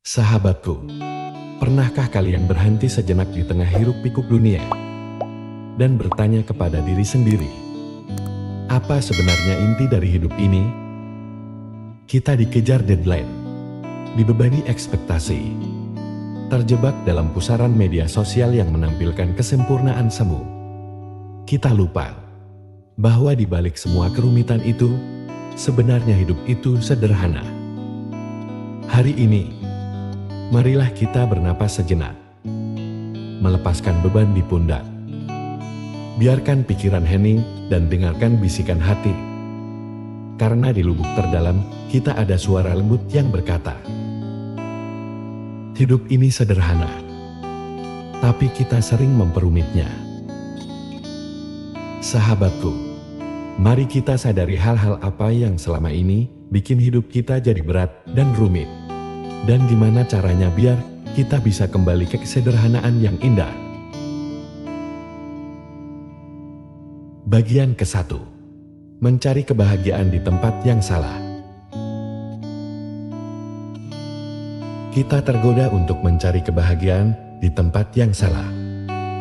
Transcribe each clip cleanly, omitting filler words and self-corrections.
Sahabatku, pernahkah kalian berhenti sejenak di tengah hiruk-pikuk dunia dan bertanya kepada diri sendiri, apa sebenarnya inti dari hidup ini? Kita dikejar deadline, dibebani ekspektasi, terjebak dalam pusaran media sosial yang menampilkan kesempurnaan semu. Kita lupa bahwa di balik semua kerumitan itu, sebenarnya hidup itu sederhana. Hari ini, marilah kita bernapas sejenak, melepaskan beban di pundak. Biarkan pikiran hening dan dengarkan bisikan hati. Karena di lubuk terdalam, kita ada suara lembut yang berkata, hidup ini sederhana, tapi kita sering memperumitnya. Sahabatku, mari kita sadari hal-hal apa yang selama ini bikin hidup kita jadi berat dan rumit. Dan gimana caranya biar kita bisa kembali ke kesederhanaan yang indah. Bagian ke-1. Mencari kebahagiaan di tempat yang salah. Kita tergoda untuk mencari kebahagiaan di tempat yang salah.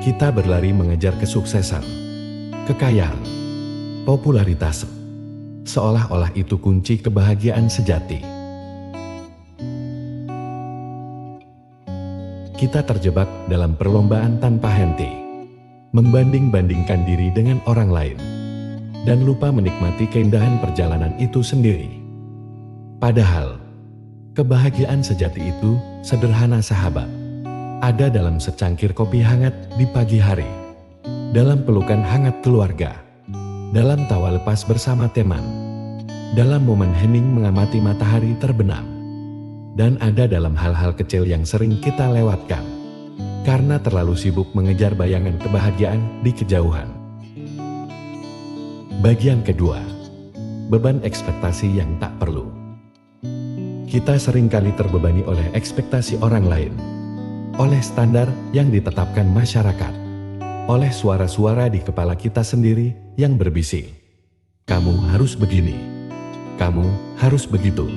Kita berlari mengejar kesuksesan, kekayaan, popularitas, seolah-olah itu kunci kebahagiaan sejati. Kita terjebak dalam perlombaan tanpa henti, membanding-bandingkan diri dengan orang lain, dan lupa menikmati keindahan perjalanan itu sendiri. Padahal, kebahagiaan sejati itu sederhana sahabat. Ada dalam secangkir kopi hangat di pagi hari, dalam pelukan hangat keluarga, dalam tawa lepas bersama teman, dalam momen hening mengamati matahari terbenam. Dan ada dalam hal-hal kecil yang sering kita lewatkan, karena terlalu sibuk mengejar bayangan kebahagiaan di kejauhan. Bagian kedua, beban ekspektasi yang tak perlu. Kita seringkali terbebani oleh ekspektasi orang lain, oleh standar yang ditetapkan masyarakat, oleh suara-suara di kepala kita sendiri yang berbisik, kamu harus begini, kamu harus begitu.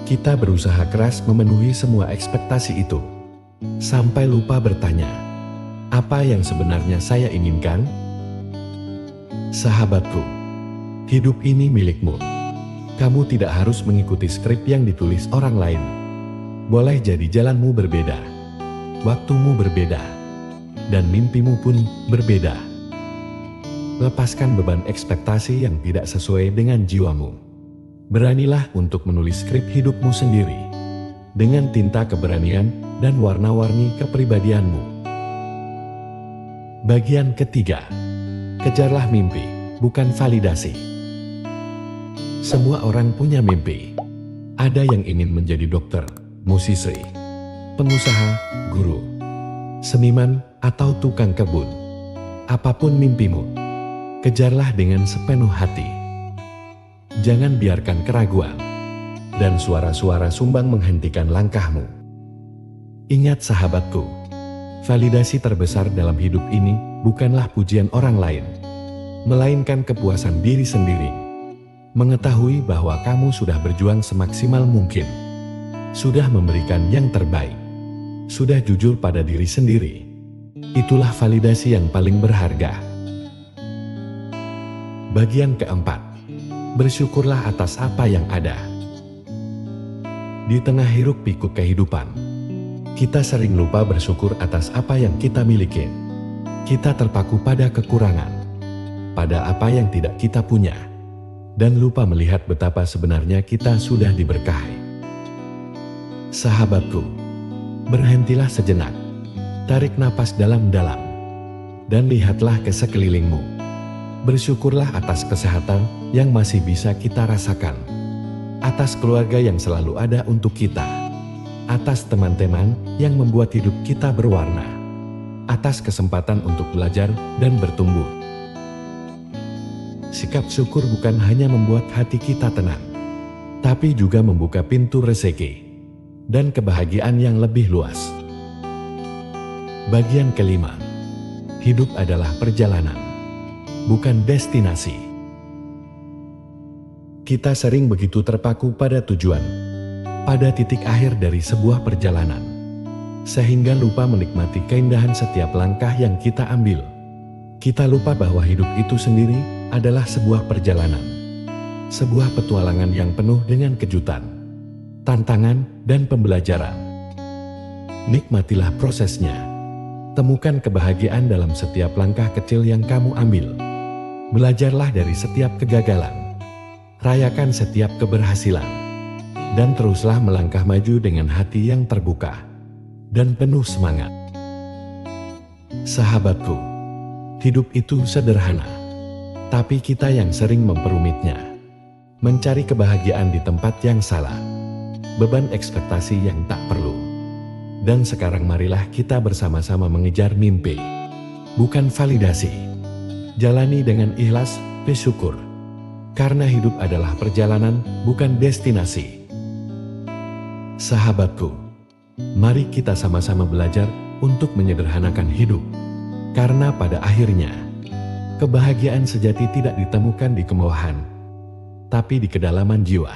Kita berusaha keras memenuhi semua ekspektasi itu, sampai lupa bertanya, apa yang sebenarnya saya inginkan? Sahabatku, hidup ini milikmu. Kamu tidak harus mengikuti skrip yang ditulis orang lain. Boleh jadi jalanmu berbeda, waktumu berbeda, dan mimpimu pun berbeda. Lepaskan beban ekspektasi yang tidak sesuai dengan jiwamu. Beranilah untuk menulis skrip hidupmu sendiri, dengan tinta keberanian dan warna-warni kepribadianmu. Bagian ketiga, kejarlah mimpi, bukan validasi. Semua orang punya mimpi. Ada yang ingin menjadi dokter, musisi, pengusaha, guru, seniman, atau tukang kebun. Apapun mimpimu, kejarlah dengan sepenuh hati. Jangan biarkan keraguan dan suara-suara sumbang menghentikan langkahmu. Ingat sahabatku, validasi terbesar dalam hidup ini bukanlah pujian orang lain, melainkan kepuasan diri sendiri. Mengetahui bahwa kamu sudah berjuang semaksimal mungkin, sudah memberikan yang terbaik, sudah jujur pada diri sendiri. Itulah validasi yang paling berharga. Bagian keempat, bersyukurlah atas apa yang ada. Di tengah hiruk-pikuk kehidupan, kita sering lupa bersyukur atas apa yang kita miliki. Kita terpaku pada kekurangan, pada apa yang tidak kita punya, dan lupa melihat betapa sebenarnya kita sudah diberkahi. Sahabatku, berhentilah sejenak, tarik napas dalam-dalam, dan lihatlah ke sekelilingmu. Bersyukurlah atas kesehatan yang masih bisa kita rasakan, atas keluarga yang selalu ada untuk kita, atas teman-teman yang membuat hidup kita berwarna, atas kesempatan untuk belajar dan bertumbuh. Sikap syukur bukan hanya membuat hati kita tenang, tapi juga membuka pintu rezeki dan kebahagiaan yang lebih luas. Bagian kelima, hidup adalah perjalanan, bukan destinasi. Kita sering begitu terpaku pada tujuan, pada titik akhir dari sebuah perjalanan, sehingga lupa menikmati keindahan setiap langkah yang kita ambil. Kita lupa bahwa hidup itu sendiri adalah sebuah perjalanan, sebuah petualangan yang penuh dengan kejutan, tantangan, dan pembelajaran. Nikmatilah prosesnya. Temukan kebahagiaan dalam setiap langkah kecil yang kamu ambil. Belajarlah dari setiap kegagalan. Rayakan setiap keberhasilan. Dan teruslah melangkah maju dengan hati yang terbuka dan penuh semangat. Sahabatku, hidup itu sederhana, tapi kita yang sering memperumitnya. Mencari kebahagiaan di tempat yang salah, beban ekspektasi yang tak perlu. Dan sekarang marilah kita bersama-sama mengejar mimpi, bukan validasi. Jalani dengan ikhlas, bersyukur. Karena hidup adalah perjalanan, bukan destinasi. Sahabatku, mari kita sama-sama belajar untuk menyederhanakan hidup. Karena pada akhirnya, kebahagiaan sejati tidak ditemukan di kemewahan, tapi di kedalaman jiwa.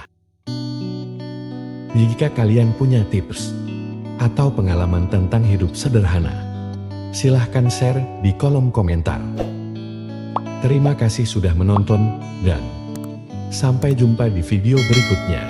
Jika kalian punya tips atau pengalaman tentang hidup sederhana, silahkan share di kolom komentar. Terima kasih sudah menonton, dan sampai jumpa di video berikutnya.